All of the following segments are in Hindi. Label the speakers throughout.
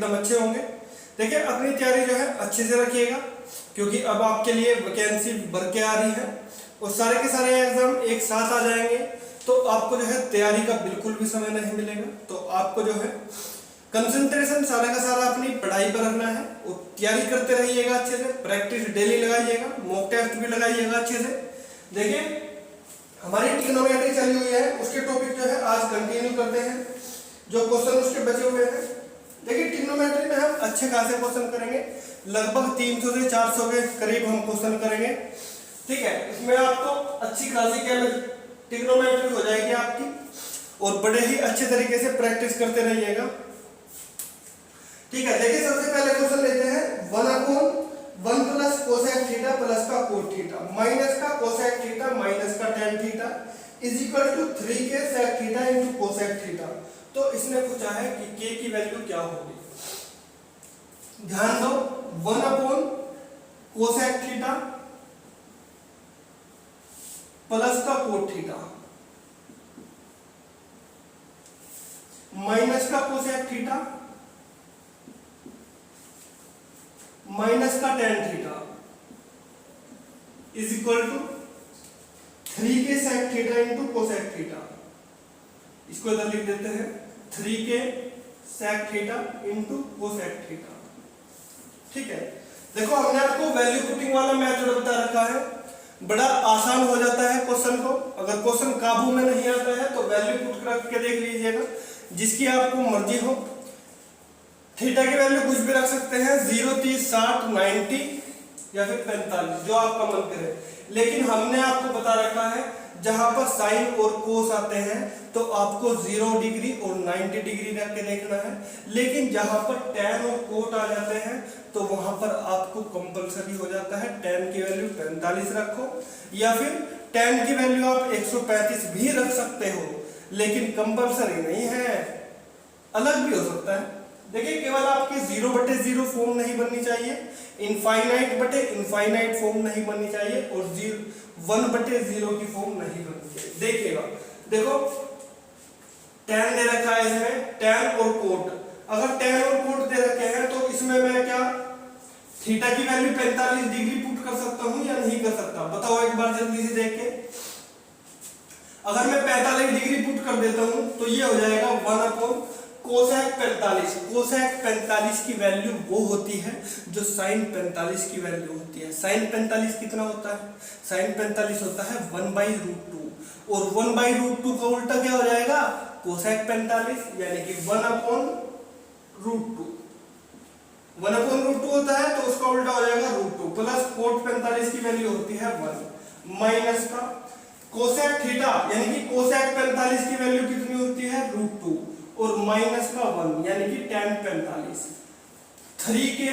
Speaker 1: एकदम अच्छे होंगे। देखिए अपनी तैयारी जो है अच्छे से रखिएगा, क्योंकि अब आपके लिए वैकेंसी भर के आ रही है और सारे के सारे एग्जाम एक साथ आ जाएंगे, तो आपको जो है तैयारी का बिल्कुल भी समय नहीं मिलेगा। तो आपको जो है कंसंट्रेशन सारा का सारा अपनी पढ़ाई पर रखना है और तैयारी करते रहिएगा अच्छे से, प्रैक्टिस डेली लगाइएगा, मॉक टेस्ट भी लगाइएगा अच्छे से। देखिए हमारी ट्रिग्नोमेट्री चली हुई है, उसके टॉपिक जो है आज कंटिन्यू करते हैं, जो क्वेश्चन उसके बचे हुए हैं। देखिए ट्रिग्नोमेट्री में हम अच्छे खासे क्वेश्चन करेंगे, लगभग 300 से 400 के करीब हम क्वेश्चन करेंगे, ठीक है। इसमें आपको अच्छी खासी ट्रिग्नोमेट्री हो जाएगी आपकी, और बड़े ही अच्छे तरीके से प्रैक्टिस करते रहिएगा, ठीक है। देखिए सबसे पहले क्वेश्चन लेते हैं 1/1 प्लस कोसेक थीटा प्लस का कोट थीटा माइनस का कोसेक थीटा माइनस का tan theta is equal to 3 के sec theta into cosec theta. तो इसने पूछा है कि k की वैल्यू क्या होगी। ध्यान दो 1/1 कोसेक थीटा प्लस का कोट थीटा माइनस का कोसेक थीटा माइनस का tan theta is equal to 3 के sec theta into cosec theta. इसको इधर लिख देते हैं 3 के sec theta into cosec theta, ठीक है। देखो हमने आपको वैल्यू पुटिंग वाला मेथड बता रखा है, बड़ा आसान हो जाता है क्वेश्चन को। अगर क्वेश्चन काबू में नहीं आता है तो वैल्यू पुट करके देख लीजिएगा, जिसकी आपको मर्जी हो। थीटा की वैल्यू कुछ भी रख सकते हैं, 0, 30, 60, 90 या फिर 45, जो आपका मन करे। लेकिन हमने आपको बता रखा है जहां पर साइन और कोस आते हैं तो आपको 0 डिग्री और 90 डिग्री रख के देखना है, लेकिन जहां पर टैन और कोट आ जाते हैं तो वहां पर आपको कंपलसरी हो जाता है टैन की वैल्यू 45 रखो, या फिर टैन की वैल्यू आप 135 भी रख सकते हो, लेकिन कंपलसरी नहीं है, अलग भी हो सकता है। देखिए केवल आपकी 0/0 फॉर्म नहीं बननी चाहिए, इनफाइनाइट फॉर्म नहीं बननी चाहिए, और 1/0 की फॉर्म नहीं बननी चाहिए। देखिएगा, देखो टैन दे रखा है इसमें, टैन और कोट। अगर टैन और कोट दे रखे हैं तो इसमें मैं क्या थीटा की वैल्यू 45 डिग्री पुट कर सकता हूं या नहीं कर सकता, बताओ एक बार जल्दी से देख के। अगर मैं 45 डिग्री पुट कर देता हूं तो ये हो जाएगा 1/cos 45। कोसेक 45 की वैल्यू वो होती है जो साइन 45 की वैल्यू होती है। साइन 45 कितना होता है? साइन 45 होता है 1/√2, और 1/√2 का उल्टा क्या हो जाएगा? कोसेक 45, यानी कि 1/√2। 1/√2 होता है तो उसका उल्टा हो जाएगा √2, प्लस कोट 45 की वैल्यू होती है 1, माइनस का कोसेक थीटा, यानी कि कोसेक 45 की वैल्यू कितनी होती है? √2, और माइनस का 1, यानी कि tan 45। 3 के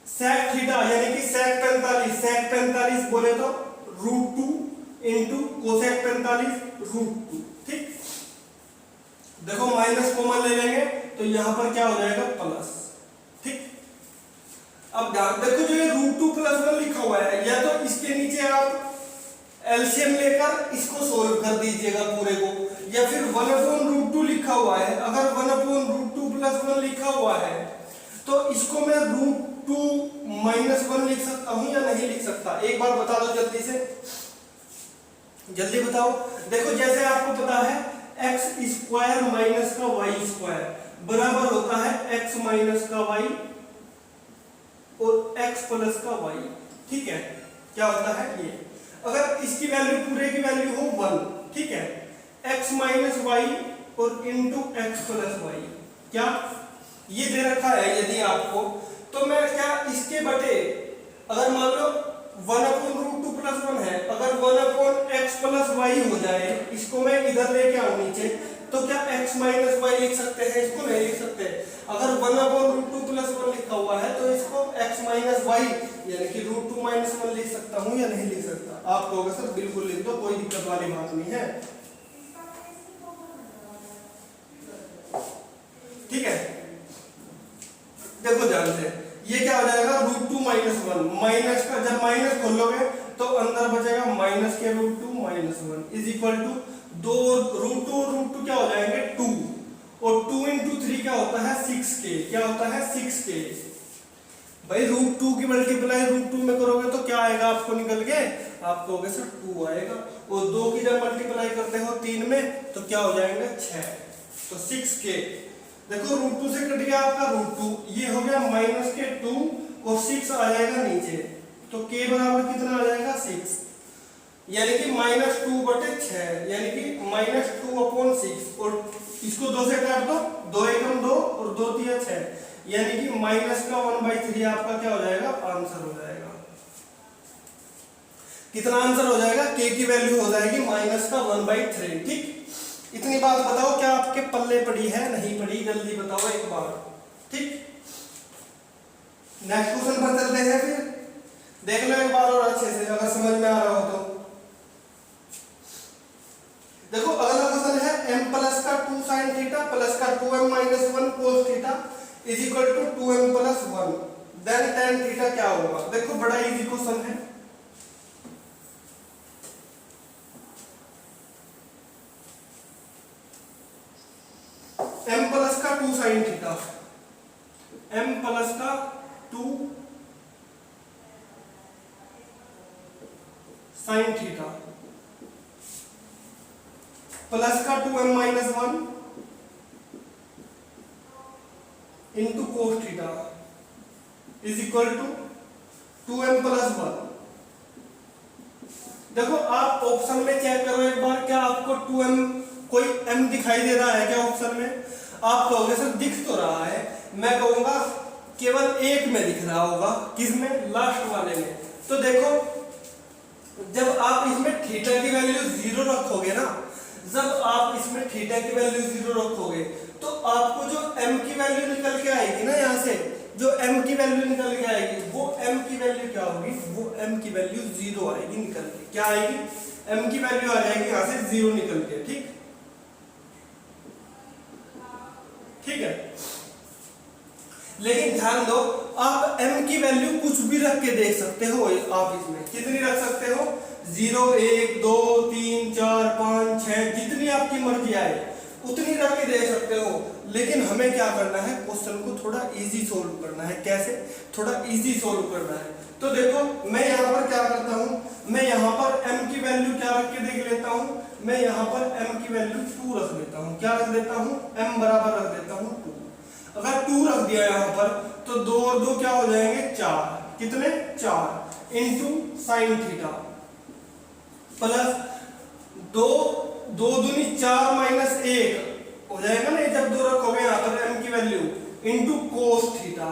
Speaker 1: सेक थीटा, यानी कि सेक 45 बोले तो √2 इंटू कोसेक 45 √2, ठीक। देखो माइनस कॉमन ले लेंगे तो यहां पर क्या हो जाएगा? प्लस, ठीक। अब देखो जो ये √2 + 1 लिखा हुआ है, या तो इसके नीचे आप एलसीएम लेकर इसको सोल्व कर दीजिएगा पूरे को, या फिर 1/√2 लिखा हुआ है। अगर 1/√2 + 1 लिखा हुआ है तो इसको मैं √2 - 1 लिख सकता हूं या नहीं लिख सकता? एक बार बता दो जल्दी से, जल्दी बताओ। देखो जैसे आपको पता है x² - का y² बराबर होता है x - का y और x + का y, ठीक है। क्या होता है ये? अगर इसकी वैल्यू पूरे की वैल्यू हो 1, ठीक है, x - y और इंटू x + y, क्या ये दे रखा है यदि आपको, तो मैं क्या इसके बटे, अगर मान लो 1/√2 + 1 है, अगर 1/x + y हो जाए, इसको मैं इधर लेके आऊं नीचे, तो क्या x - y लिख सकते हैं? इसको नहीं लिख सकते। अगर 1/√2 + 1 लिखा हुआ है तो इसको x - y यानी कि √2 - 1 लिख सकता हूं या नहीं लिख सकता? आप कहोगे सर बिल्कुल लिख दो, कोई दिक्कत वाली बात नहीं है, ठीक है। देखो ध्यान से, ये क्या हो जाएगा? √2 - 1, माइनस का जब माइनस खोलोगे तो अंदर बचेगा माइनस के √2 - 1 इज इक्वल टू 2 √2 और √2 क्या हो जाएंगे? 2, और 2 इंटू 3 क्या होता है 6k, क्या होता है 6k। भाई रूट 2 की मल्टीप्लाई रूट 2 में करोगे तो क्या आएगा आपको निकल के, आप कहोगे सर 2 आएगा, और 2 की जब मल्टीप्लाई करते हो 3 में तो क्या हो जाएंगे 6, तो 6k। देखो रूट 2 से कट गया आपका रूट 2, ये हो गया माइनस के 2 और 6 आ जाएगा नीचे, तो k बराबर कितना आ जाएगा 6, यानी कि -2/6, यानी कि -2/6, और इसको 2 से काट दो, 2 एकम 2 और 2 तिया 6, यानी कि -1/3 आपका क्या हो जाएगा, आंसर हो जाएगा। कितना आंसर हो जाएगा, k की वैल्यू हो जाएगी -1/3। ठीक, इतनी बात बताओ क्या आपके पल्ले पड़ी है, नहीं पड़ी, जल्दी बताओ एक बार। ठीक, नेक्स्ट क्वेश्चन पर चलते हैं, फिर देख लो एक बार और अच्छे से, अगर समझ में आ रहा हो तो। देखो अगला क्वेश्चन है m प्लस का 2 sin थीटा प्लस का 2m minus 1 cos theta is equal to 2m plus 1, then tan theta क्या होगा। देखो बड़ा इजी क्वेश्चन है, m प्लस का 2 sin थीटा, m प्लस का 2 sin थीटा प्लस का 2m minus 1 into cos theta is equal to 2m plus 1। देखो आप ऑप्शन में चेक करो एक बार, क्या आपको 2m कोई m दिखाई दे रहा है क्या ऑप्शन में। आप कहोगे सर दिख तो रहा है, मैं कहूंगा केवल एक में दिख रहा होगा, किसमें, लास्ट वाले में। तो देखो जब आप इसमें थीटा की वैल्यू 0 रखोगे ना, जब आप इसमें थीटा की वैल्यू 0 रखोगे तो आपको जो m की वैल्यू निकल के आएगी ना, यहाँ से जो m की वैल्यू निकल के आएगी, वो m की वैल्यू क्या होगी, वो m की वैल्यू 0 आएगी निकल के। क्या आएगी, m की वैल्यू आ जाएगी यहाँ से 0 निकल के। ठीक, ठीक है, लेकिन ध्यान दो आप m की वैल्यू कुछ भी रख के देख सकते हो। आप इसमें कितनी रख सकते हो, 0, 1, 2, 3, 4, 5, 6, जितनी आपकी मर्जी आए उतनी रख के देख सकते हो। लेकिन हमें क्या करना है, क्वेश्चन को थोड़ा इजी सोल्व करना है। कैसे, थोड़ा इजी सोल्व करना है। तो देखो मैं यहाँ पर क्या करता हूँ, मैं यहाँ पर m की वैल्यू क्या रख के देख लेता हूँ, मैं यहाँ पर m की वैल्यू 2 रख देता हूँ। क्या रख देता हूँ, m बराबर रख देता हूँ 2। अगर 2 रख दिया यहाँ पर तो 2 और 2 क्या हो जाएंगे 4, कितने 4 इंटू साइन थीटा प्लस 2 2 दूनी 4 माइनस 1 हो जाएगा ना, जब 2 रखोगे यहाँ पर m की वैल्यू इंटू कोस थीटा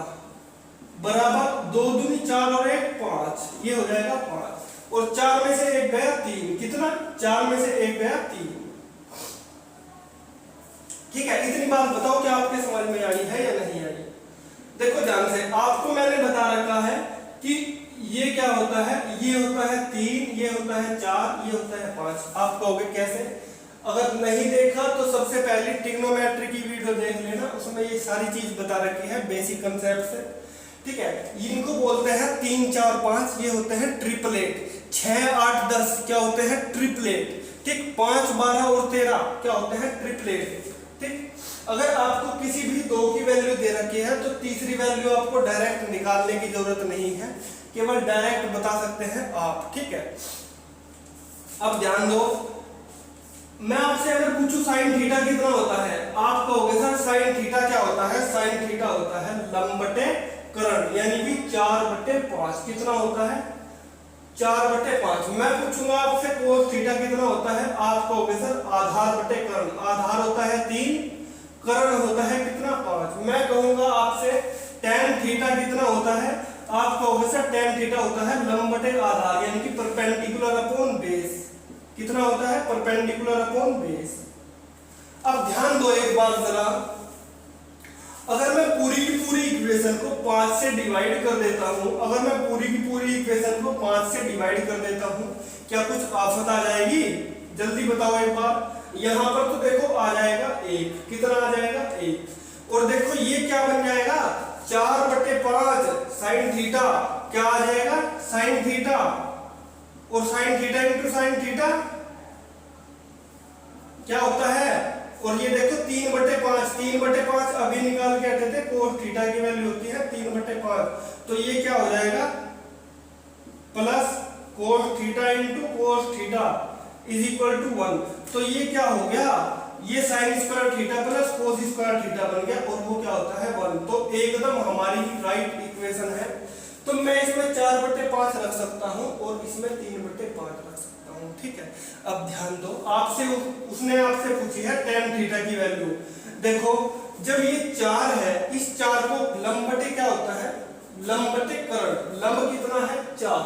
Speaker 1: बराबर 2 दूनी 4 और 1 5, ये हो जाएगा 5, और 4 में से 1 गया 3, कितना 4 में से 1 गया 3। ठीक है, इतनी बात बताओ क्या आपके समझ में आई है या नहीं आई। देखो ध्यान से, आपको मैंने बता रखा है कि ये क्या होता है, ये होता है 3, ये होता है 4, ये होता है 5। आप कहोगे कैसे, अगर नहीं देखा तो सबसे पहले ट्रिग्नोमेट्री की वीडियो देख लेना, उसमें ये सारी चीज बता रखी है बेसिक कंसेप्ट से। ठीक है, इनको बोलते हैं 3, 4, 5, ये होते हैं ट्रिपलेट। 6, 8, 10 क्या होते हैं ट्रिपलेट। ठीक, 5, 12 और 13 क्या होते हैं ट्रिपलेट। ठीक, अगर आपको किसी भी 2 की वैल्यू दे रखी है तो तीसरी वैल्यू आपको डायरेक्ट निकालने की जरूरत नहीं है, केवल डायरेक्ट बता सकते हैं आप। ठीक है, अब ध्यान दो, मैं आपसे अगर पूछूं साइन थीटा कितना होता है, आप कहोगे सर साइन थीटा क्या होता है, साइन थीटा होता है लंब बटे कर्ण, यानी कि 4/5। कितना होता है 4/5। मैं पूछूंगा आपसे कोस थीटा कितना होता है, आप कहोगे सर आधार बटे कर्ण। आधार होता है 3, कर्ण होता है कितना 5। मैं कहूंगा आपसे tan थीटा कितना होता है, आप कहोगे सर tan थीटा होता है लंब बटे आधार, यानी कि परपेंडिकुलर अपॉन बेस। कितना होता है, परपेंडिकुलर अपॉन बेस। अब ध्यान दो एक बार जरा, अगर मैं पूरी की पूरी इक्वेशन को 5 से डिवाइड कर देता हूं, अगर मैं पूरी की पूरी इक्वेशन को 5 से डिवाइड कर देता हूं, क्या कुछ आफत आ जाएगी, जल्दी बताओ एक बार। यहां पर तो देखो आ जाएगा 1, कितना आ जाएगा 1, और देखो ये क्या बन जाएगा 4/5 साइन थीटा, क्या आ जाएगा साइन थीटा, और sine theta into sine theta क्या होता है और ये देखो 3/5, 3/5 अभी निकाल के आते थे, कोस थीटा की वैल्यू होती है 3/5, तो ये क्या हो जाएगा plus cos theta into cos theta is equal to 1। तो ये क्या हो गया, ये sine square theta plus cos square theta बन गया, और वो क्या होता है 1। तो एकदम हमारी राइट इक्वेशन है। तो मैं इसमें 4/5 रख सकता हूँ और इसमें 3/5 रख सकता हूँ, ठीक है। अब ध्यान दो, आपसे उसने आपसे पूछी है tan थीटा की वैल्यू। देखो जब ये 4 है, इस 4 को लंब बटे क्या होता है, लंब बटे कर्ण। लंब कितना है 4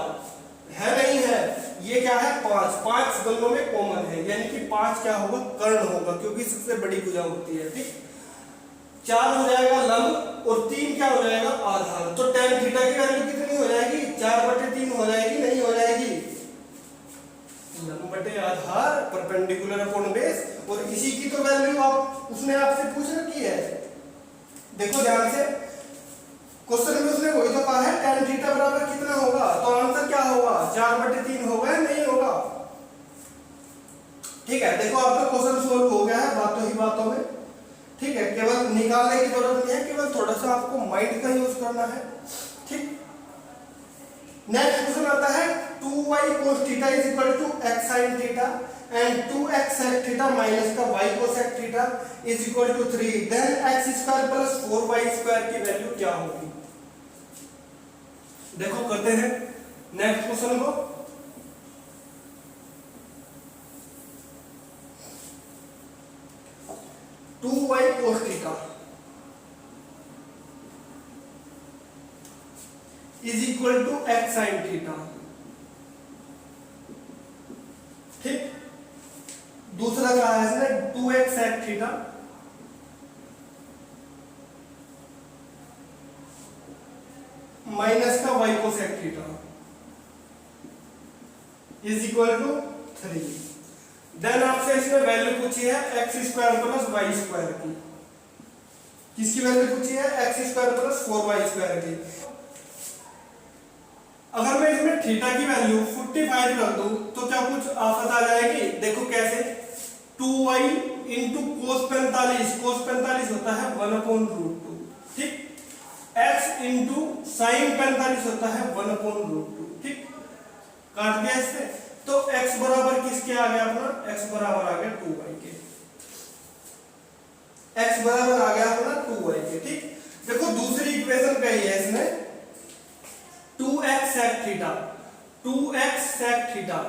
Speaker 1: है, नहीं है, ये क्या है 5, 5 दोनों में कॉमन है, यानी कि 5 क्या होगा कर्ण होगा, क्योंकि सबसे बड़ी भुजा होती है, ठीक। 4 हो जाएगा लंब और 3 क्या हो जाएगा आधार। तो tan थीटा की वैल्यू कितनी हो जाएगी, 4/3 हो जाएगी, नहीं हो जाएगी, लंब बटे आधार परपेंडिकुलर अपॉन बेस। और इसी की तो वैल्यू आप उसने आपसे पूछ रखी है, देखो ध्यान से, क्वेश्चन में उसने वही तो कहा है tan थीटा बराबर कितना होगा, तो आंसर क्या होगा 4/3 होगा या नहीं होगा, ठीक है। देखो आपका क्वेश्चन सोल्व हो गया है बातों ही बातों में, ठीक है। केवल निकालने की जरूरत नहीं है, केवल थोड़ा सा आपको माइंड का यूज करना है, ठीक। नेक्स्ट क्वेश्चन आता है 2y cos theta is equal to x sin theta and 2x sec theta minus का y cosec theta is equal to 3, then x square plus 4y square की वैल्यू क्या होगी। देखो करते हैं नेक्स्ट क्वेश्चन को। Two Y cos theta is equal to X sine theta, ठीक। दूसरा कहा है इसने 2x sec थीटा माइनस का y cosec theta is equal to 3। Then आपसे इसमें वैल्यू पूछी है x square plus y square की। किसकी वैल्यू पूछी है, x square plus 4y square की। अगर मैं इसमें थीटा की वैल्यू 45 रख दूं तो क्या कुछ आफत आ जाएगी। देखो कैसे, 2y इंटू कोस 45, कोस 45 होता है 1/√2, ठीक। x इंटू साइन 45 होता है 1/√2, ठीक। काट दिया इससे, तो x बराबर किसके आ गया अपना, x बराबर आ गया 2y के, x बराबर आ गया अपना 2y के, ठीक। देखो दूसरी इक्वेशन कही है इसने 2x sec theta, 2x sec theta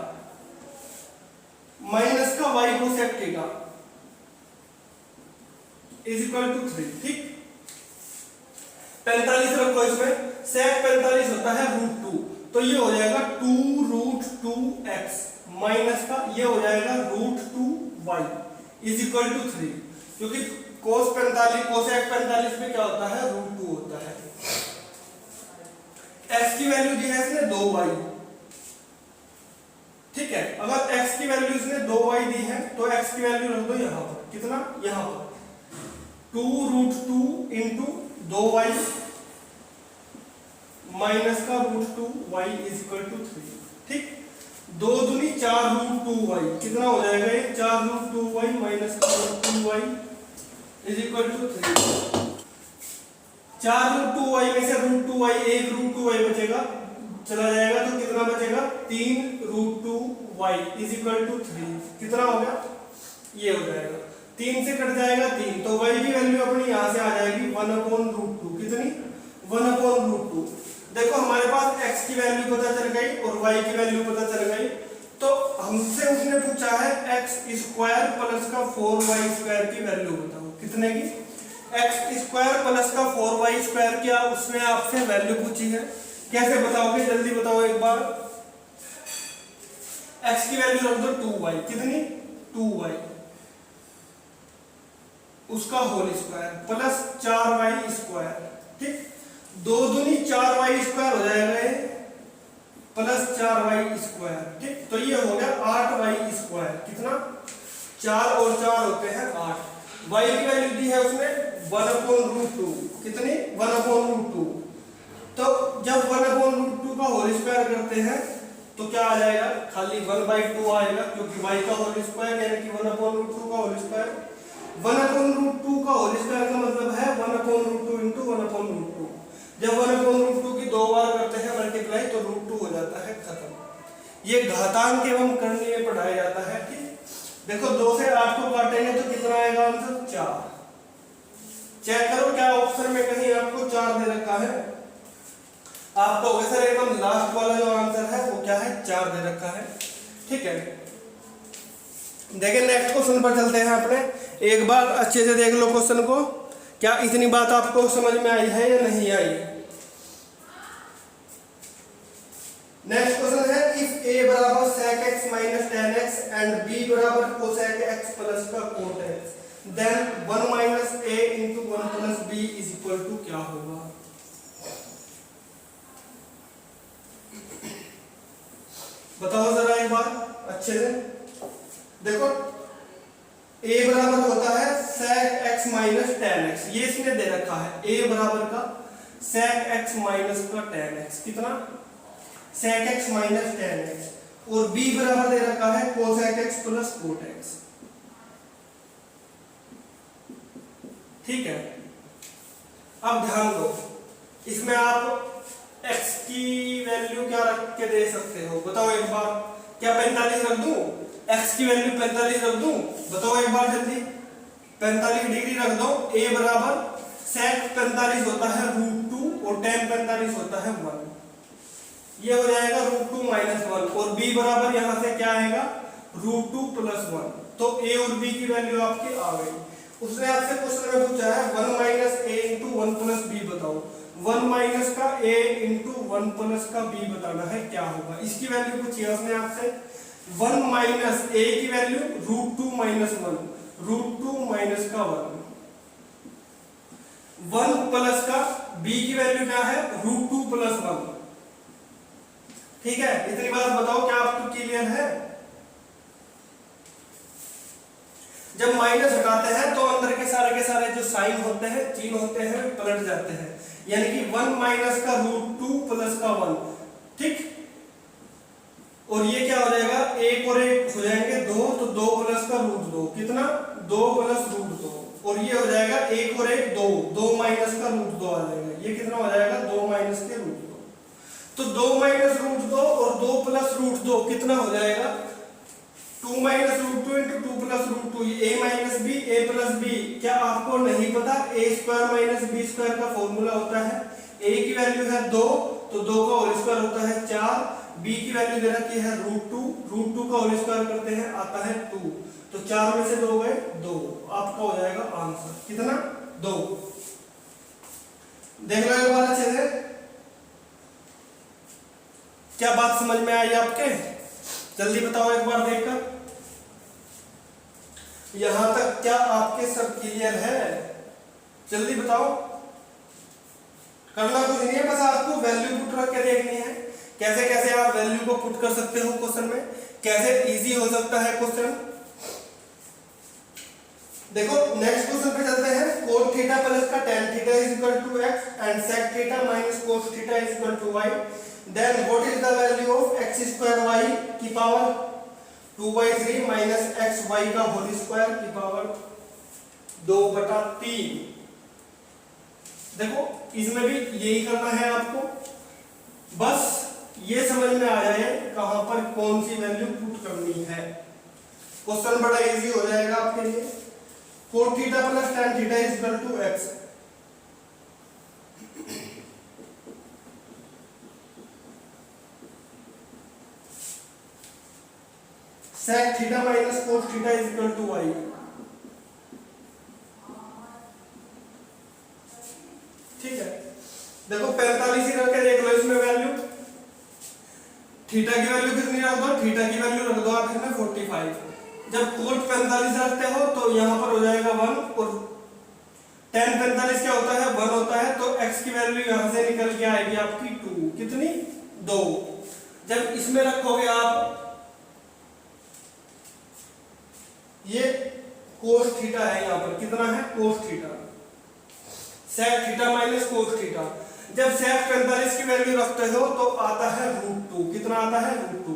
Speaker 1: minus का y cosec theta is equal to 3, ठीक। 45 रखो इसमें, sec 45 होता है √2, तो ये हो जाएगा 2√2x माइनस का ये हो जाएगा √2y इज इक्वल टू 3, क्योंकि cos 45 cosec 45 में क्या होता है √2 होता है। x की वैल्यू दी है इसने 2y, ठीक है। अगर x की वैल्यू इसने 2y दी है तो x की वैल्यू रख दो यहां पर, कितना, यहां पर 2√2 इंटू 2y माइनस का √2y इज इक्वल टू 3, ठीक। 2 दूनी 4√2y कितना हो जाएगा, ये 4√2y माइनस का √2y is equal to 3। 4√2y में से √2y, एक √2y बचेगा, चला जाएगा तो कितना बचेगा 3√2y इज इक्वल टू 3, कितना हो गया, ये हो जाएगा, 3 से कट जाएगा 3, तो y की वैल्यू अपनी यहां से आ जाएगी 1/√2, कितनी 1/√2। देखो हमारे पास x की वैल्यू पता चल गई और y की वैल्यू पता चल गई, तो हमसे उसने पूछा है x स्क्वायर प्लस का 4y स्क्वायर की वैल्यू बताओ, कितने की, x स्क्वायर प्लस का 4y स्क्वायर की उसने आपसे वैल्यू पूछी है। कैसे बताओगे, जल्दी बताओ एक बार। x की वैल्यू रख दो 2y, कितनी 2y उसका whole square plus 4y square, ठीक। 2 दूनी 4y स्क्वायर हो जाएगा प्लस 4y स्क्वायर, ठीक। तो ये हो गया 8y स्क्वायर, कितना, 4 और 4 होते हैं 8। y की वैल्यू दी है उसने 1/√2, कितनी 1/√2। तो जब 1/√2 का होल स्क्वायर करते हैं तो क्या आ जाएगा, खाली 1/2 आएगा, क्योंकि y का होल स्क्वायर यानी कि 1/√2 का होल स्क्वायर। 1/√2 का होल स्क्वायर का मतलब है 1/√2 इंटू 1/√2। जब 1/√2 की दो बार करते हैं मल्टीप्लाई तो √2 हो जाता है, खत्म। ये घातांक एवं करणीय में पढ़ाया जाता है, ठीक। देखो 2 से 8 को काटेंगे तो कितना आएगा आंसर, 4। चेक करो क्या ऑप्शन में कहीं आपको 4 दे रखा है। आपका होगा सर एकदम लास्ट वाला जो आंसर है वो क्या है, 4 दे रखा है, ठीक है। देखिए नेक्स्ट क्वेश्चन पर चलते हैं अपने। एक बार अच्छे से देख लो क्वेश्चन को, क्या इतनी बात आपको समझ में आई है या नहीं आई। नेक्स्ट क्वेश्चन है, इफ a बराबर sec x minus tan x and b बराबर cosec x plus का cot x, then 1 minus a into 1 plus b is equal to क्या होगा। बताओ जरा एक बार अच्छे से देखो। a बराबर होता है sec x minus tan x, ये इसने दे रखा है। a बराबर का sec x minus का tan x, कितना sec x minus tan x, और b बराबर दे रखा है cosec x plus cot x, ठीक है। अब ध्यान दो, इसमें आप x की वैल्यू क्या रख के दे सकते हो, बताओ एक बार। क्या 45 रख दूं, x की वैल्यू 45 रख दूं, बताओ एक बार जल्दी। 45 डिग्री रख दो। a बराबर sec 45 होता है √2 और tan 45 होता है 1, ये हो जाएगा √2 माइनस 1, और b बराबर यहां से क्या आएगा √2 प्लस 1, तो a और b की वैल्यू आपकी आ गई। उसने आपसे क्वेश्चन में पूछा है 1 minus a into 1 plus b बताओ। 1 माइनस का a इंटू 1 प्लस का b बताना है क्या होगा। इसकी वैल्यू पूछी है उसने आपसे। 1 माइनस a की वैल्यू √2 माइनस 1, √2 माइनस का 1 प्लस का b की वैल्यू क्या है √2 प्लस 1, ठीक है। इतनी बात बताओ क्या आपको क्लियर है। जब माइनस हटाते हैं तो अंदर के सारे जो साइन होते हैं, चिन्ह होते हैं, पलट जाते हैं, यानी कि 1 माइनस का √2 प्लस का 1, ठीक। और ये क्या हो जाएगा, 1 और 1 हो जाएंगे 2, तो 2 प्लस का √2, कितना 2 प्लस √2, और ये हो जाएगा 1 और 1 2, 2 माइनस का √2 आ जाएगा, ये कितना हो जाएगा 2 माइनस के √2, तो 2 माइनस √2 और 2 प्लस √2 कितना हो जाएगा 2 माइनस √2 इंटू 2 प्लस √2, ये a minus b, a plus b। क्या आपको नहीं पता a square minus b square का फॉर्मूला होता है, a की वैल्यू है 2, तो 2 का होल स्क्वायर होता है 4, b की वैल्यू दे रखी है √2 का होल स्क्वायर करते हैं आता है 2, तो 4 में से 2 गए 2, आपका हो जाएगा आंसर कितना 2। देख लो एक बार अच्छे से, क्या बात समझ में आई आपके, जल्दी बताओ एक बार देखकर। यहां तक क्या आपके सब क्लियर है, जल्दी बताओ। करना कुछ नहीं है, बस आपको वैल्यू पुट रख के देखनी है। कैसे कैसे आप वैल्यू को पुट कर सकते हो क्वेश्चन में, कैसे इजी हो सकता है क्वेश्चन। देखो नेक्स्ट क्वेश्चन पे चलते हैं। cos थीटा प्लस का tan theta is equal to x and sec theta minus cos theta is equal to y, then what is the value of x square y की पावर 2/3 माइनस xy का होल स्क्वायर की पावर 2/3। देखो इसमें भी यही करना है आपको, बस ये समझ में आ जाए कहां पर कौन सी वैल्यू पुट करनी है, क्वेश्चन बड़ा इजी हो जाएगा आपके लिए। cos theta plus tan theta is equal to x, sec theta minus cos theta is equal to y, ठीक है। देखो 45 ही रख के देख लो इसमें वैल्यू, थीटा की वैल्यू कितनी रख दो, थीटा की वैल्यू रख दो आप इसमें 45। जब cot 45 रखते हो तो यहां पर हो जाएगा 1, और tan 45 क्या होता है 1 होता है, तो x की वैल्यू यहां से निकल के आएगी आपकी 2, कितनी 2। जब इसमें रखोगे आप, ये cos थीटा है, यहां पर कितना है cos theta, sec theta minus cos theta. जब sec 45 की वैल्यू रखते हो तो आता है √2, कितना आता है √2,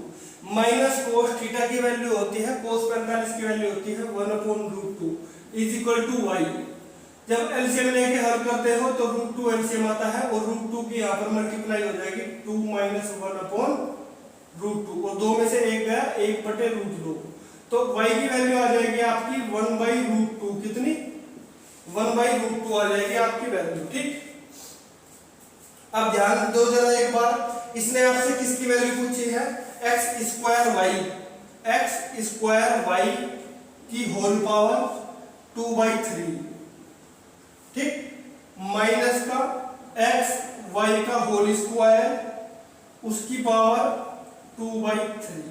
Speaker 1: माइनस cos थीटा की वैल्यू होती है, cos 45 की वैल्यू होती है 1/√2, इज इक्वल टू वाई। जब एलसीएम लेके हल करते हो तो रूट टू एलसीएम आता है और रूट टू की यहाँ पर मल्टीप्लाई हो जाएगी 2 माइनस 1 अपॉन रूट टू, और 2 में से 1 गया 1 बटे रूट 2, तो y की वैल्यू आ जाएगी आपकी 1 बाई रूट टू। कितनी? 1 बाई रूट टू आ जाएगी आपकी वैल्यू। ठीक, अब ध्यान दो जरा एक बार, इसने आपसे किसकी वैल्यू पूछी है? एक्स स्क्वायर वाई की होल पावर 2/3, ठीक, माइनस का एक्स वाई का होल स्क्वायर उसकी पावर 2/3।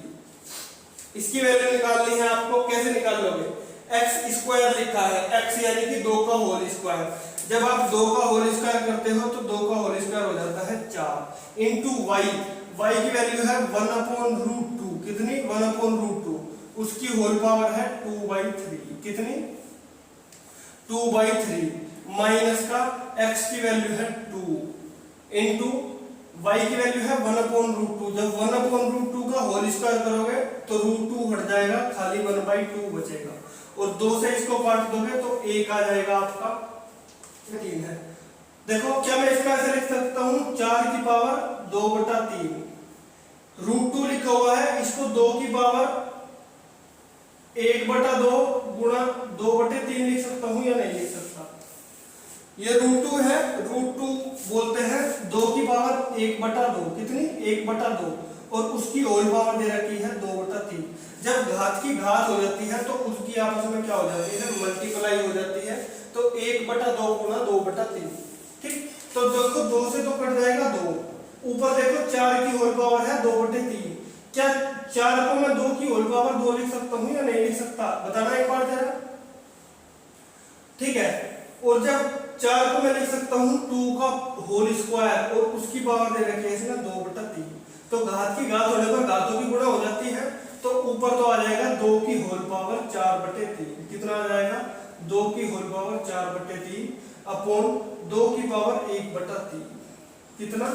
Speaker 1: इसकी वैल्यू निकालनी है आपको। कैसे निकाल लोगे? एक्स स्क्वायर लिखा है, एक्स यानी कि 2 का होल स्क्वायर। जब आप 2 का होल स्क्वायर करते हो तो 2 का होल स्क्वायर हो जाता है 4 इंटू वाई। वाई की वैल्यू है 1 अपॉन रूट टू। कितनी? 1 अपॉन रूट टू, उसकी होल पावर है 2/3। कितनी? 2/3 माइनस का एक्स की वैल्यू है 2 इंटू वाई की वैल्यू है 1 अपॉन रूट टू। जब 1 अपॉन रूट टू का होल स्क्वायर करोगे तो रूट टू हट जाएगा, खाली 1/2 बचेगा, और 2 से इसको काट दोगे तो 1 आ जाएगा आपका 3 है। देखो क्या मैं इसका ऐसे लिख सकता हूं, 4 की पावर 2/3, रूट टू लिखा हुआ है, इसको 2 की पावर 1/2 गुणा 2/3 लिख सकता हूं या नहीं लिख सकता? ये रूट टू है, रूट टू बोलते हैं 2 की पावर 1/2। कितनी? 1/2, और उसकी होल पावर दे रखी है 2/3। जब घात की घात हो जाती है तो उसकी आपस में क्या हो जाती है? मल्टीप्लाई हो जाती है, तो 1/2 गुणा 2/3। ठीक, तो देखो 2 से तो कट जाएगा 2, ऊपर देखो 4 की होल पावर है 2/3। क्या 4 को मैं 2 की होल पावर 2 लिख सकता हूं या नहीं लिख सकता? बताना एक बार जरा। ठीक है, और जब 4 को मैं लिख सकता हूं 2 का होल स्क्वायर, और उसकी पावर दे रखी है इसमें 2/3, तो घात की घात होने पर घातों की गुणा हो जाती है, तो ऊपर तो आ जाएगा 2 की होल पावर 4/3। कितना आ जाएगा? 2 की होल पावर 4/3 अपॉन 2 की पावर 1/3। कितना?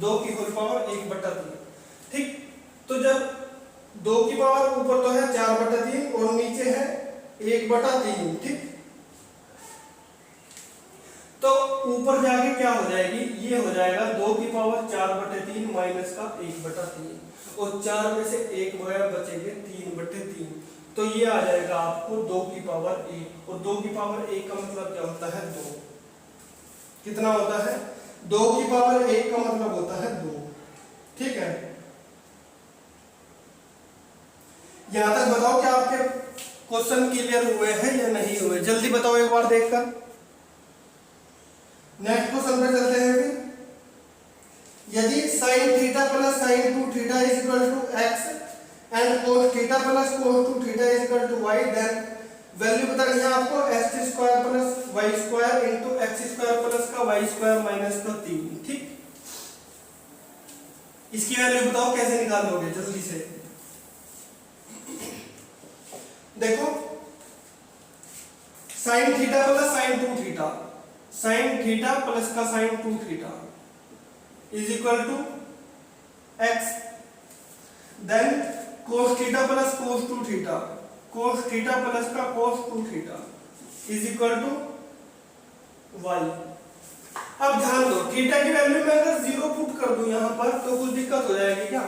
Speaker 1: 2 की होल पावर 1/3। ठीक, तो जब 2 की पावर ऊपर तो है 4/3 और नीचे है 1/3। ठीक, तो ऊपर जाके क्या हो जाएगी? ये हो जाएगा 2 की पावर 4/3 माइनस का 1/3, और 4 में से 1 गया, बचेंगे 3/3, तो ये आ जाएगा आपको 2 की पावर 1, और 2 की पावर 1 का मतलब क्या होता है? 2। कितना होता है? 2 की पावर 1 का मतलब होता है 2। ठीक है, यहां तक बताओ क्या आपके क्वेश्चन क्लियर हुए हैं या नहीं हुए? जल्दी बताओ एक बार देखकर। नेक्स्ट क्वेश्चन पे चलते हैं। फिर यदि sin theta plus sin 2 theta is equal to x and cos theta plus cos 2 theta is equal to y, then value बतानी है आपको x square plus y square into x square plus का y स्क्वायर माइनस का 3। ठीक, इसकी वैल्यू बताओ कैसे निकालोगे जल्दी से। देखो sin theta plus sin 2 theta, sin theta plus का sin 2 theta is equal to x, then cos theta plus cos 2 theta, cos theta plus का cos 2 theta is equal to y। अब ध्यान दो, थीटा की वैल्यू में अगर 0 पुट कर दूं यहां पर तो कुछ दिक्कत हो जाएगी क्या?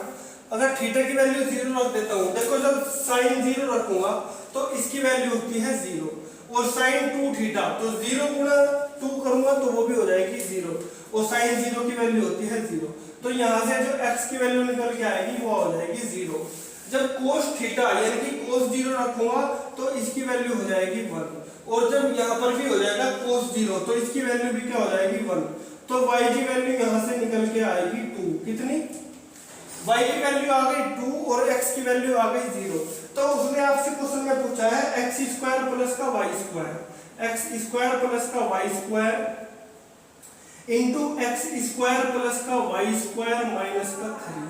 Speaker 1: अगर थीटा की वैल्यू 0 रख देता हूं, देखो जब sin 0 रखूंगा तो इसकी वैल्यू होती है 0, और sin 2 थीटा तो 0 गुणा 2 करूंगा तो वो भी हो जाएगी 0, और sin 0 की वैल्यू होती है 0, तो यहां से जो x की वैल्यू निकल के आएगी वो हो जाएगी 0। जब cos थीटा यानी कि cos 0 रखूंगा तो इसकी वैल्यू हो जाएगी 1, और जब यहां पर भी हो जाएगा cos 0 तो इसकी वैल्यू भी क्या हो जाएगी 1, तो y की वैल्यू यहां से निकल के आएगी 2। कितनी? y की वैल्यू आ गई 2 और x की वैल्यू आ गई 0। तो उसने आपसे क्वेश्चन में पूछा है x स्क्वायर प्लस का y square, x square plus का y square into x square plus का y स्क्वायर माइनस का 3।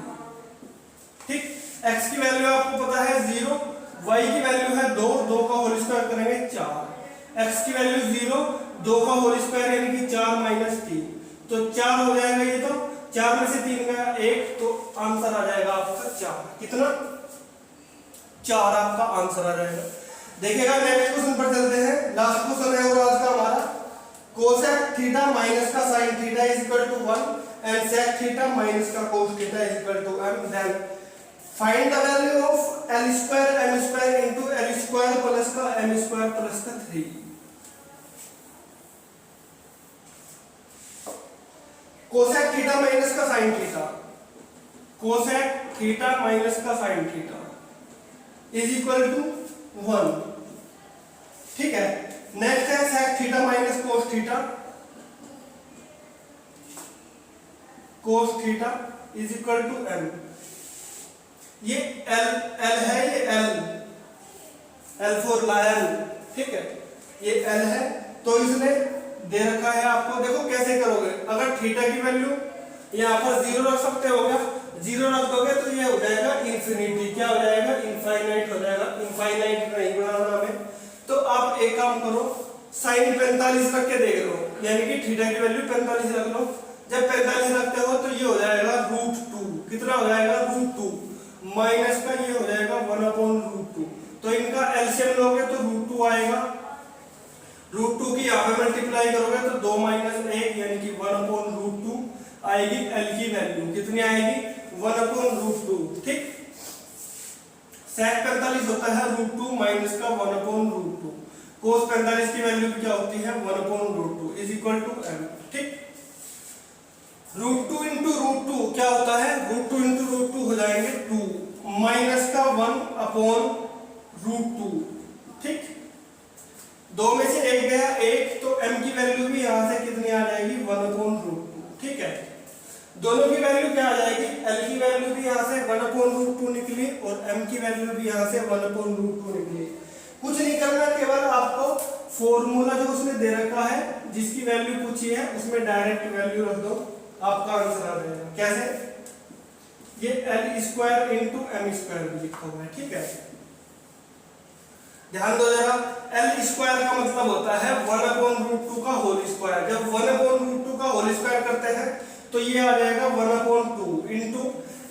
Speaker 1: ठीक, x की वैल्यू आपको पता है 0, y की वैल्यू है 2, 2 का होल स्क्वायर करेंगे 4, x की वैल्यू 0, 2 का होल स्क्वायर यानी कि 4 माइनस 3, तो 4 हो जाएगा ये, तो 4 में से 3 गया 1, तो आंसर आ जाएगा आपका 4। कितना? 4 आपका आंसर आ जाएगा। देखिएगा नेक्स्ट क्वेश्चन पर चलते हैं। लास्ट क्वेश्चन है और आज का हमारा, कोसेक थीटा माइनस का sine theta is equal to 1 and sec theta minus का cos theta is equal to m, then find the value of l square m square into l square plus का m स्क्वायर प्लस का 3। कोसेक थीटा माइनस का sine theta, cosec theta minus का sine theta is equal to 1, ठीक है। नेक्स्ट है sec theta minus cos theta, cos theta is equal to m। ये l है, ये l फॉर लायन, ठीक है, ये l है। तो इसने दे रखा है आपको, देखो कैसे करोगे। अगर थीटा की वैल्यू यहाँ पर 0 रख सकते हो क्या, 0 रख दोगे तो ये हो जाएगा इन्फिनिटी, क्या हो जाएगा, इनफाइनाइट हो जाएगा, इनफाइनाइट नहीं बनाना हमें। तो आप एक काम करो, साइन 45 रख के देख लो, यानी कि थीटा की वैल्यू 45 रख लो। जब 45 रखते हो तो ये हो जाएगा √2, कितना हो जाएगा, √2 माइनस का ये हो जाएगा 1/√2। तो इनका एलसीएम लोगे तो √2 आएगा, √2 की यहाँ पे मल्टीप्लाई करोगे तो 2 - 1 यानी कि 1/√2 आएगी। एल की वैल्यू कितनी आएगी, 1/√2, ठीक। सेक 45 होता है √2 माइनस का 1/√2। कोस 45 की वैल्यू क्या होती है, 1/√2 इज इक्वल टू m, ठीक। √2 इंटू √2 क्या होता है, √2 इंटू √2 हो जाएंगे 2 माइनस का 1/√2, ठीक। दो में से एक गया 1, तो m की वैल्यू भी यहां से कितनी आ जाएगी, 1/√2, ठीक है। दोनों की वैल्यू क्या आ जाएगी, l की वैल्यू भी यहां से 1/√2 निकली और m की वैल्यू भी यहां से 1/√2 निकली। कुछ नहीं करना, केवल आपको फॉर्मूला जो उसने दे रखा है, जिसकी वैल्यू पूछी है, उसमें डायरेक्ट वैल्यू रख दो, आपका आंसर आ जाएगा। कैसे, ये l square into m square भी लिखा हुआ है, ठीक है। ध्यान दो जरा, l स्क्वायर का मतलब होता है 1/√2 का होल स्क्वायर। जब 1/√2 का होल स्क्वायर करते हैं तो ये आ जाएगा 1/2 इंटू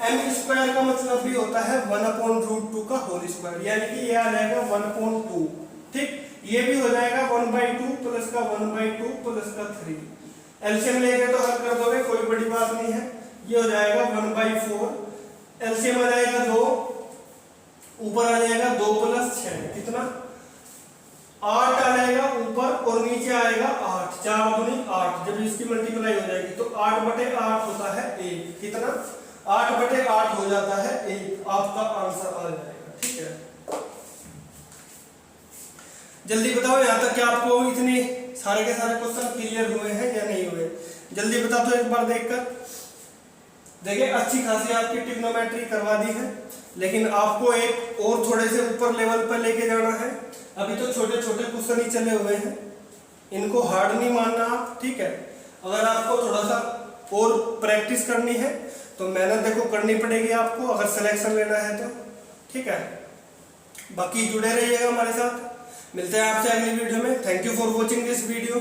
Speaker 1: m स्क्वायर का मतलब भी होता है 1/√2 का होल स्क्वायर, यानी कि ये आ जाएगा 1/2, ठीक। ये भी हो जाएगा 1/2 प्लस का 1/2 प्लस का 3। एलसीएम लेके तो हल कर दोगे, कोई बड़ी बात नहीं है। ये हो जाएगा 1/4, एलसीएम आ जाएगा 2, ऊपर आ जाएगा 2 + 6 कितना, 8 आ जाएगा ऊपर और नीचे आएगा 8, 4 दूनी 8। जब इसकी मल्टीप्लाई हो जाएगी तो 8/8 होता है 1, कितना, 8/8 हो जाता है 1। आपका आंसर आ जाएगा, ठीक है। जल्दी बताओ यहाँ तक कि आपको इतने सारे के सारे क्वेश्चन क्लियर हुए हैं या नहीं हुए, जल्दी बता दो एक बार देखकर। देखिए अच्छी खासी आपकी ट्रिग्नोमेट्री करवा दी है, लेकिन आपको एक और थोड़े से ऊपर लेवल पर लेके जाना है। अभी तो छोटे छोटे क्वेश्चन ही चले हुए हैं, इनको हार्ड नहीं मानना आप, ठीक है। अगर आपको थोड़ा सा और प्रैक्टिस करनी है तो मेहनत देखो करनी पड़ेगी आपको, अगर सिलेक्शन लेना है तो, ठीक है। बाकी जुड़े रहिएगा हमारे साथ, मिलते हैं आपसे अगली वीडियो में। Thank you for watching this video.